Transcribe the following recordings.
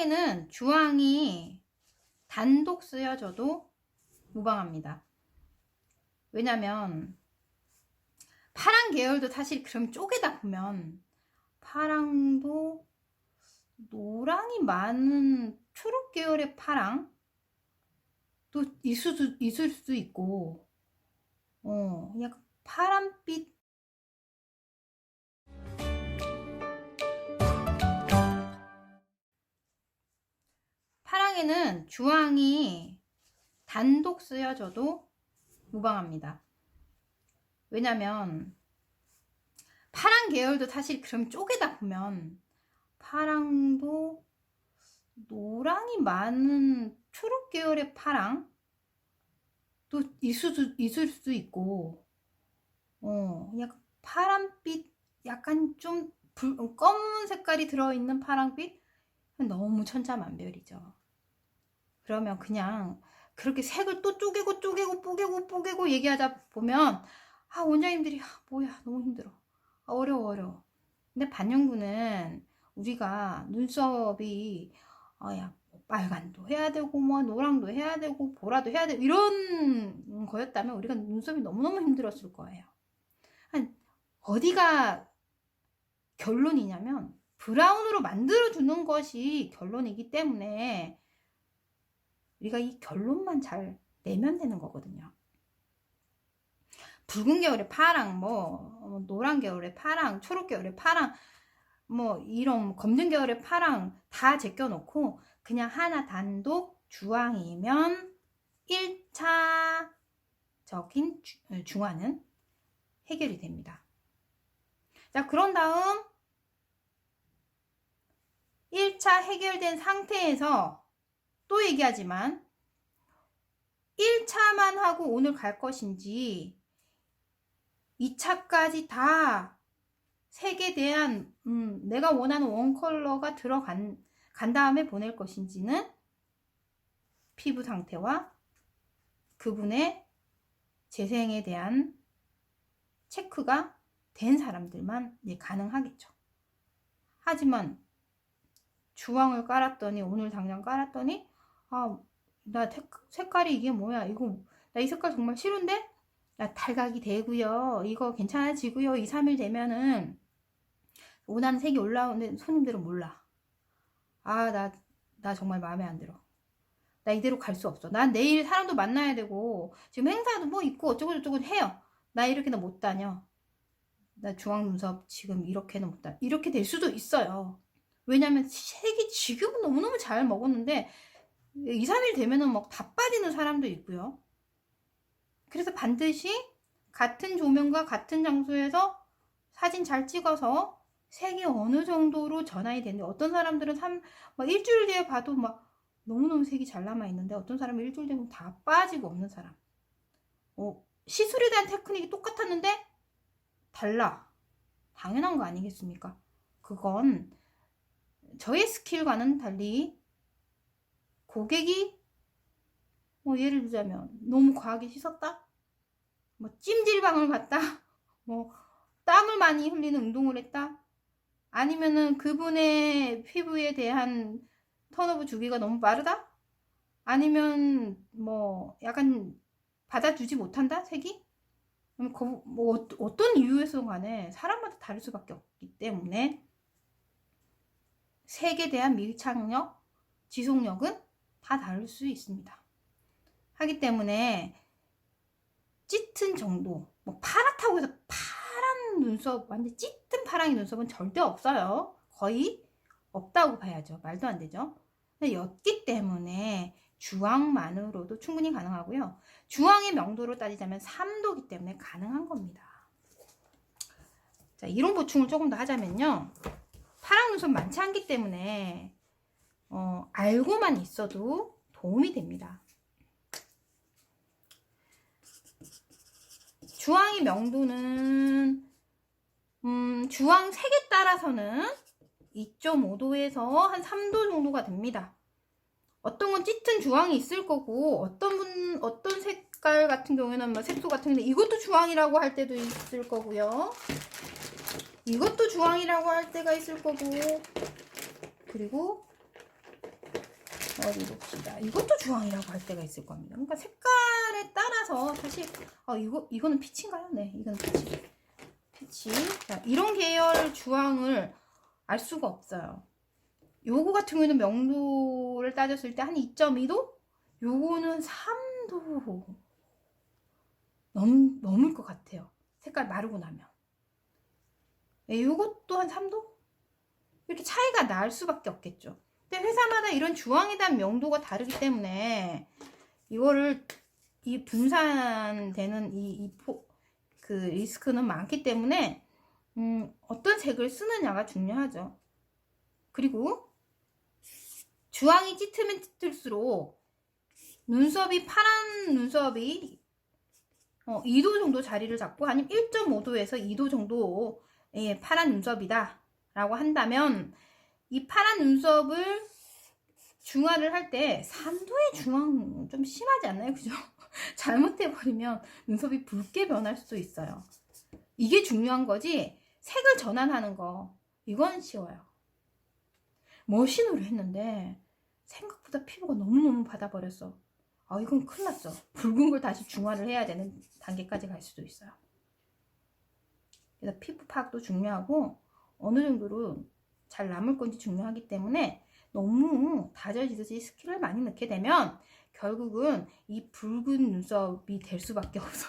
파랑에는 주황이 단독 쓰여져도 무방합니다. 왜냐면 파랑 계열도 사실 그럼 쪼개다 보면 파랑도 노랑이 많은 초록 계열의 파랑 또 있을 수도 있고 약간 파란빛 파랑에는 주황이 단독 쓰여져도 무방합니다. 왜냐면 파랑 계열도 사실 그럼 쪼개다 보면 파랑도 노랑이 많은 초록 계열의 파랑 또 있을 수도 있고 약간 파란빛 약간 좀 검은 색깔이 들어있는 파랑빛 너무 천차만별이죠. 그러면 그냥 그렇게 색을 또 쪼개고 얘기하다 보면 원장님들이 뭐야 너무 힘들어, 어려워. 근데 반영구는 우리가 눈썹이 야 빨간도 해야 되고 뭐 노랑도 해야 되고 보라도 해야 되고 이런 거였다면 우리가 눈썹이 너무너무 힘들었을 거예요. 어디가 결론이냐면 브라운으로 만들어 주는 것이 결론이기 때문에 우리가 이 결론만 잘 내면 되는 거거든요. 붉은 계열의 파랑, 노란 계열의 파랑, 초록 계열의 파랑, 이런 검정 계열의 파랑 다 제껴놓고 그냥 하나 단독 주황이면 1차적인 중화는 해결이 됩니다. 자, 그런 다음 1차 해결된 상태에서 또 얘기하지만 1차만 하고 오늘 갈 것인지 2차까지 다 색에 대한 내가 원하는 원 컬러가 들어간 다음에 보낼 것인지는 피부 상태와 그분의 재생에 대한 체크가 된 사람들만 가능하겠죠. 하지만 주황을 깔았더니 오늘 당장 깔았더니 나 색깔이 이게 뭐야, 나 이 색깔 정말 싫은데 나 탈각이 되고요, 이거 괜찮아지고요, 2, 3일 되면은 원하는 색이 올라오는데 손님들은 몰라. 나 정말 마음에 안 들어. 나 이대로 갈 수 없어. 난 내일 사람도 만나야 되고 지금 행사도 있고 어쩌고저쩌고 해요. 나 이렇게는 못 다녀. 나 주황 눈썹 지금 이렇게는 못 다녀. 이렇게 될 수도 있어요. 왜냐면 색이 지금은 너무너무 잘 먹었는데 2, 3일 되면은 다 빠지는 사람도 있고요. 그래서 반드시 같은 조명과 같은 장소에서 사진 잘 찍어서 색이 어느 정도로 전환이 되는데 어떤 사람들은 일주일 뒤에 봐도 너무너무 색이 잘 남아있는데 어떤 사람은 일주일 되면 다 빠지고 없는 사람. 시술에 대한 테크닉이 똑같았는데 달라. 당연한 거 아니겠습니까? 그건 저의 스킬과는 달리 고객이 예를 들자면 너무 과하게 씻었다? 찜질방을 갔다? 땀을 많이 흘리는 운동을 했다? 아니면은 그분의 피부에 대한 턴오브 주기가 너무 빠르다? 아니면 약간 받아주지 못한다? 색이? 어떤 이유에서 간에 사람마다 다를 수밖에 없기 때문에 색에 대한 밀착력, 지속력은 다 다를 수 있습니다. 하기 때문에 짙은 정도, 파랗다고 해서 파란 눈썹, 완전 짙은 파랑이 눈썹은 절대 없어요. 거의 없다고 봐야죠. 말도 안 되죠. 근데 였기 때문에 주황만으로도 충분히 가능하고요. 주황의 명도로 따지자면 3도기 때문에 가능한 겁니다. 자, 이론 보충을 조금 더 하자면요. 파랑 눈썹 많지 않기 때문에 알고만 있어도 도움이 됩니다. 주황의 명도는 주황 색에 따라서는 2.5도에서 한 3도 정도가 됩니다. 어떤 건 짙은 주황이 있을 거고 어떤 색깔 같은 경우에는 색소 같은 경우는 이것도 주황이라고 할 때도 있을 거고요. 이것도 주황이라고 할 때가 있을 거고, 그리고 여기 봅시다. 이것도 주황이라고 할 때가 있을 겁니다. 그러니까 색깔에 따라서 사실 이거는 피치인가요? 네, 이건 피치. 자, 이런 계열 주황을 알 수가 없어요. 요거 같은 경우는 명도를 따졌을 때 한 2.2도? 요거는 3도 넘을 것 같아요. 색깔 마르고 나면. 네, 요것도 한 3도? 이렇게 차이가 날 수밖에 없겠죠. 근데 회사마다 이런 주황에 대한 명도가 다르기 때문에 이거를 이 분산되는 그 리스크는 많기 때문에 어떤 색을 쓰느냐가 중요하죠. 그리고 주황이 짙으면 짙을수록 눈썹이 파란 눈썹이 2도 정도 자리를 잡고 아니면 1.5도에서 2도 정도의 파란 눈썹이다 라고 한다면 이 파란 눈썹을 중화를 할 때 3도의 중앙 좀 심하지 않나요? 그죠? 잘못해버리면 눈썹이 붉게 변할 수도 있어요. 이게 중요한 거지 색을 전환하는 거 이건 쉬워요. 머신으로 했는데 생각보다 피부가 너무너무 받아버렸어. 이건 큰일 났어. 붉은 걸 다시 중화를 해야 되는 단계까지 갈 수도 있어요. 그래서 피부 파악도 중요하고 어느 정도로 잘 남을 건지 중요하기 때문에 너무 다져지듯이 스킬을 많이 넣게 되면 결국은 이 붉은 눈썹이 될 수밖에 없어.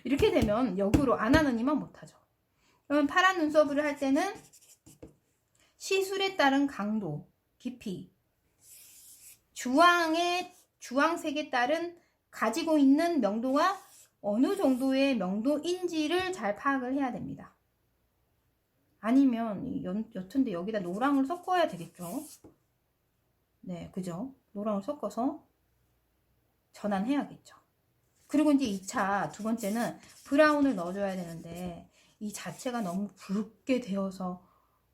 이렇게 되면 역으로 안 하는 이만 못하죠. 그러면 파란 눈썹을 할 때는 시술에 따른 강도, 깊이, 주황색에 따른 가지고 있는 명도가 어느 정도의 명도인지를 잘 파악을 해야 됩니다. 아니면 여튼데 여기다 노랑을 섞어야 되겠죠. 네, 그죠? 노랑을 섞어서 전환해야겠죠. 그리고 이제 2차 두 번째는 브라운을 넣어줘야 되는데 이 자체가 너무 붉게 되어서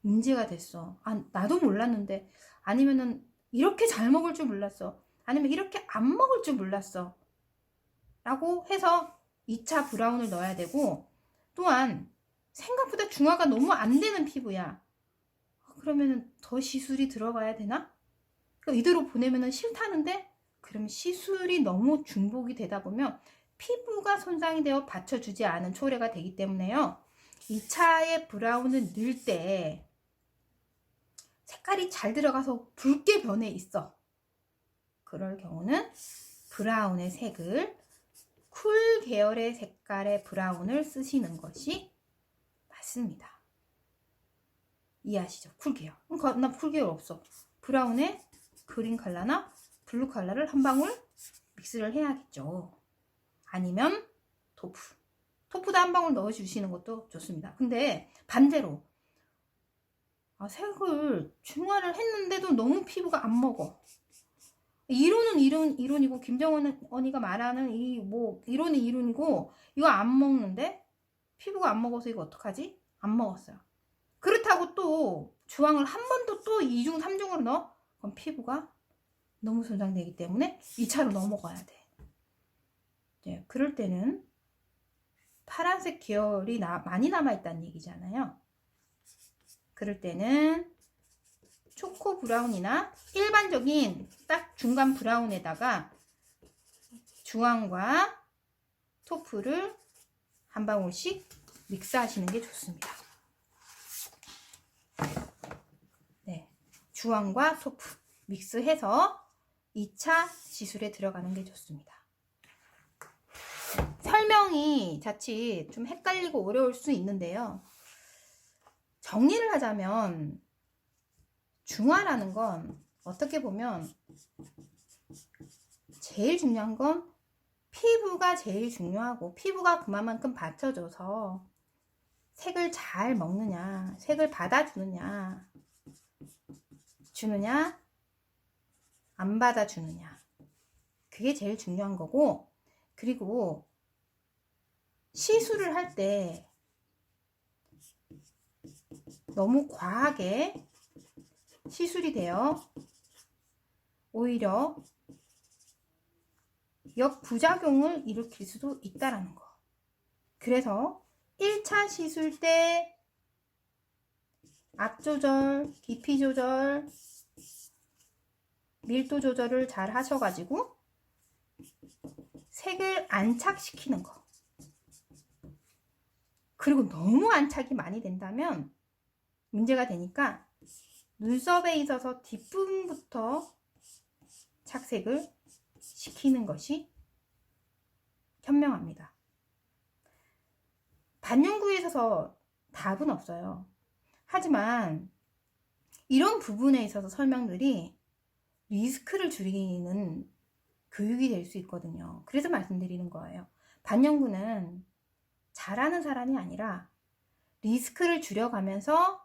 문제가 됐어. 나도 몰랐는데 아니면은 이렇게 잘 먹을 줄 몰랐어. 아니면 이렇게 안 먹을 줄 몰랐어. 라고 해서 2차 브라운을 넣어야 되고 또한 생각보다 중화가 너무 안 되는 피부야. 그러면은 더 시술이 들어가야 되나? 이대로 보내면은 싫다는데 그러면 시술이 너무 중복이 되다 보면 피부가 손상이 되어 받쳐주지 않은 초래가 되기 때문에요. 2차의 브라운을 넣을 때 색깔이 잘 들어가서 붉게 변해 있어. 그럴 경우는 브라운의 색을 쿨 계열의 색깔의 브라운을 쓰시는 것이 맞습니다. 이해하시죠? 쿨 계열. 나 쿨 계열 없어. 브라운에 그린 컬러나 블루 컬러를 한 방울 믹스를 해야겠죠. 아니면 토프도 한 방울 넣어주시는 것도 좋습니다. 근데 반대로 색을 중화를 했는데도 너무 피부가 안 먹어. 이론은 이론이고 김정은 언니가 말하는 이론은 이론이고 이거 안 먹는데 피부가 안 먹어서 이거 어떡하지? 안 먹었어요. 그렇다고 또 주황을 한 번 또 2중 3중으로 넣어? 그럼 피부가 너무 손상되기 때문에 2차로 넘어가야 돼. 네, 그럴 때는 파란색 계열이 많이 남아있다는 얘기잖아요. 그럴 때는 초코 브라운이나 일반적인 딱 중간 브라운에다가 주황과 토프를 한 방울씩 믹스하시는 게 좋습니다. 네, 주황과 토프 믹스해서 2차 시술에 들어가는 게 좋습니다. 설명이 자칫 좀 헷갈리고 어려울 수 있는데요. 정리를 하자면 중화라는 건 어떻게 보면 제일 중요한 건 피부가 제일 중요하고 피부가 그만큼 받쳐줘서 색을 잘 먹느냐, 색을 받아주느냐, 안 받아주느냐. 그게 제일 중요한 거고, 그리고 시술을 할 때 너무 과하게 시술이 되어 오히려 역부작용을 일으킬 수도 있다라는 거. 그래서 1차 시술 때 앞 조절, 깊이 조절, 밀도 조절을 잘 하셔가지고 색을 안착시키는 거. 그리고 너무 안착이 많이 된다면 문제가 되니까 눈썹에 있어서 뒷부분부터 착색을 시키는 것이 현명합니다. 반영구에 있어서 답은 없어요. 하지만 이런 부분에 있어서 설명들이 리스크를 줄이는 교육이 될 수 있거든요. 그래서 말씀드리는 거예요. 반영구는 잘하는 사람이 아니라 리스크를 줄여가면서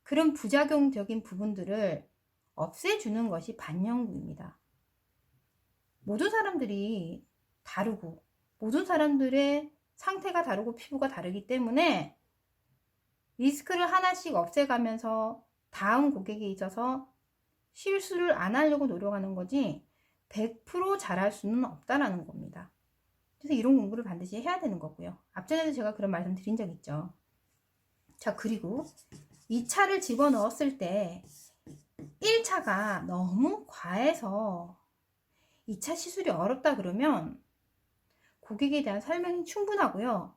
그런 부작용적인 부분들을 없애주는 것이 반영구입니다. 모든 사람들이 다르고 모든 사람들의 상태가 다르고 피부가 다르기 때문에 리스크를 하나씩 없애가면서 다음 고객에 있어서 실수를 안 하려고 노력하는 거지 100% 잘할 수는 없다라는 겁니다. 그래서 이런 공부를 반드시 해야 되는 거고요. 앞전에도 제가 그런 말씀 드린 적 있죠. 자, 그리고 2차를 집어넣었을 때 1차가 너무 과해서 2차 시술이 어렵다 그러면 고객에 대한 설명이 충분하고요.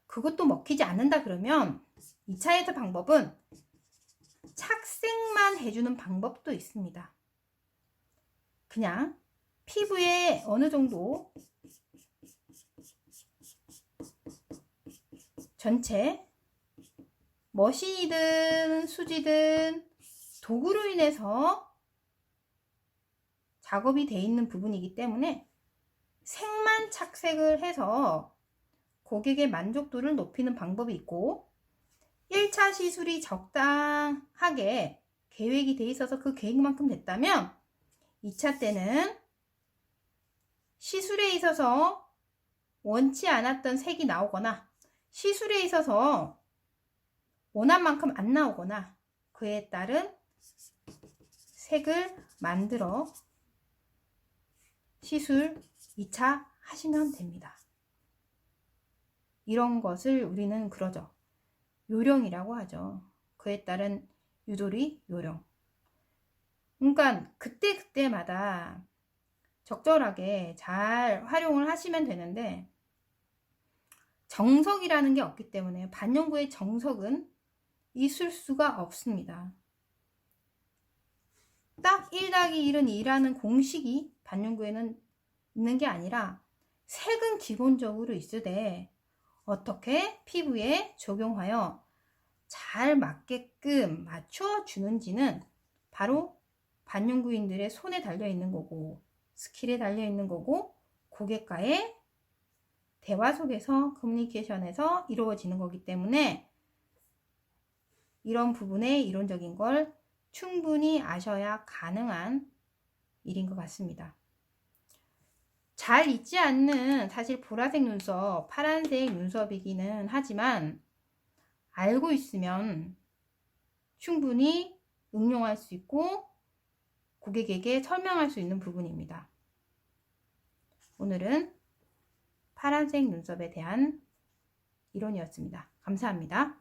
그것도 먹히지 않는다 그러면 2차에서 방법은 착색만 해주는 방법도 있습니다. 그냥 피부에 어느 정도 전체 머신이든 수지든 도구로 인해서 작업이 되어 있는 부분이기 때문에 색만 착색을 해서 고객의 만족도를 높이는 방법이 있고 1차 시술이 적당하게 계획이 돼 있어서 그 계획만큼 됐다면 2차 때는 시술에 있어서 원치 않았던 색이 나오거나 시술에 있어서 원한 만큼 안 나오거나 그에 따른 색을 만들어 시술 2차 하시면 됩니다. 이런 것을 우리는 그러죠. 요령이라고 하죠. 그에 따른 유도리 요령. 그러니까 그때마다 적절하게 잘 활용을 하시면 되는데 정석이라는 게 없기 때문에 반영구의 정석은 있을 수가 없습니다. 딱 1-1은 2라는 공식이 반영구에는 있는 게 아니라 색은 기본적으로 있으되 어떻게 피부에 적용하여 잘 맞게끔 맞춰 주는지는 바로 반영구인들의 손에 달려 있는 거고 스킬에 달려 있는 거고 고객과의 대화 속에서 커뮤니케이션에서 이루어지는 거기 때문에 이런 부분의 이론적인 걸 충분히 아셔야 가능한 일인 것 같습니다. 잘 있지 않는 사실 보라색 눈썹, 파란색 눈썹이기는 하지만 알고 있으면 충분히 응용할 수 있고 고객에게 설명할 수 있는 부분입니다. 오늘은 파란색 눈썹에 대한 이론이었습니다. 감사합니다.